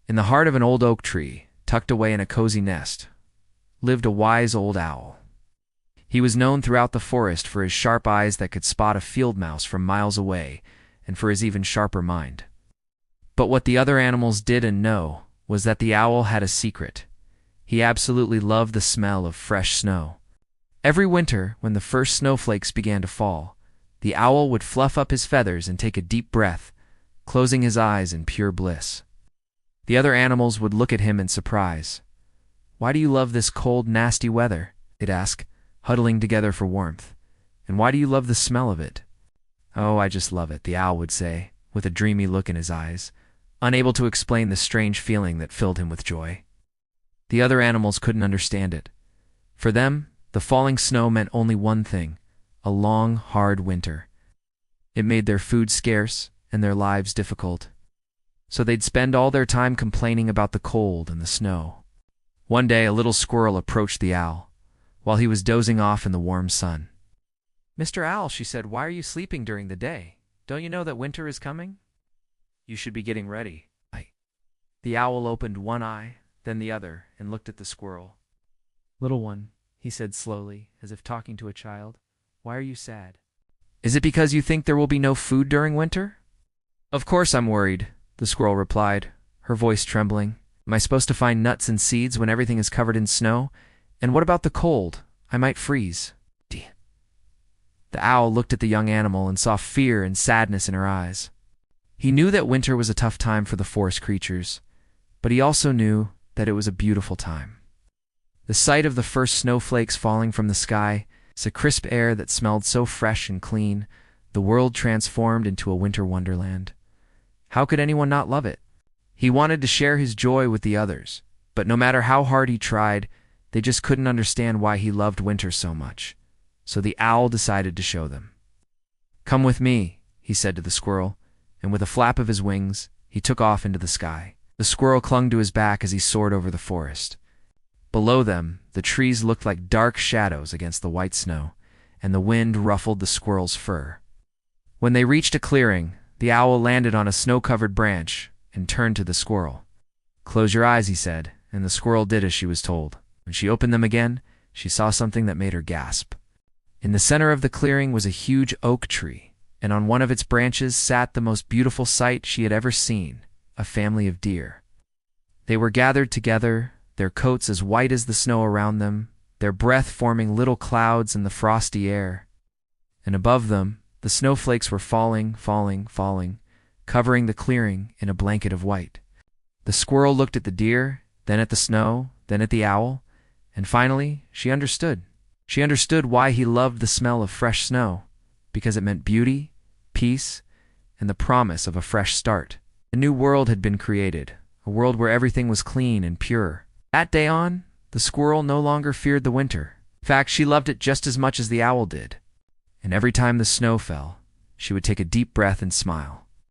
In the heart of an old oak tree, tucked away in a cozy nest, lived a wise old owl. He was known throughout the forest for his sharp eyes that could spot a field mouse from miles away, and for his even sharper mind. But what the other animals didn't know was that the owl had a secret. He absolutely loved the smell of fresh snow. Every winter, when the first snowflakes began to fall, the owl would fluff up his feathers and take a deep breath, closing his eyes in pure bliss. The other animals would look at him in surprise. "Why do you love this cold, nasty weather?" they'd ask, huddling together for warmth. "And why do you love the smell of it?" "Oh, I just love it," the owl would say, with a dreamy look in his eyes, unable to explain the strange feeling that filled him with joy. The other animals couldn't understand it. For them, the falling snow meant only one thing: a long, hard winter. It made their food scarce and their lives difficult. So they'd spend all their time complaining about the cold and the snow. One day, a little squirrel approached the owl, while he was dozing off in the warm sun. "Mr. Owl," she said, "why are you sleeping during the day? Don't you know that winter is coming? You should be getting ready." The owl opened one eye, then the other, and looked at the squirrel. "Little one," he said slowly, as if talking to a child, "why are you sad? Is it because you think there will be no food during winter?" "Of course I'm worried," the squirrel replied, her voice trembling. "Am I supposed to find nuts and seeds when everything is covered in snow? And what about the cold? I might freeze." The owl looked at the young animal and saw fear and sadness in her eyes. He knew that winter was a tough time for the forest creatures, but he also knew that it was a beautiful time. The sight of the first snowflakes falling from the sky, the crisp air that smelled so fresh and clean, the world transformed into a winter wonderland. How could anyone not love it? He wanted to share his joy with the others, but no matter how hard he tried, they just couldn't understand why he loved winter so much. So the owl decided to show them. "Come with me," he said to the squirrel, and with a flap of his wings, he took off into the sky. The squirrel clung to his back as he soared over the forest. Below them, the trees looked like dark shadows against the white snow, and the wind ruffled the squirrel's fur. When they reached a clearing, the owl landed on a snow-covered branch and turned to the squirrel. "Close your eyes," he said, and the squirrel did as she was told. When she opened them again, she saw something that made her gasp. In the center of the clearing was a huge oak tree, and on one of its branches sat the most beautiful sight she had ever seen: a family of deer. They were gathered together, their coats as white as the snow around them, their breath forming little clouds in the frosty air. And above them, the snowflakes were falling, covering the clearing in a blanket of white. The squirrel looked at the deer, then at the snow, then at the owl, and finally she understood. She understood why he loved the smell of fresh snow, because it meant beauty, peace, and the promise of a fresh start. A new world had been created, a world where everything was clean and pure. That day on, the squirrel no longer feared the winter. In fact, she loved it just as much as the owl did. And every time the snow fell, she would take a deep breath and smile.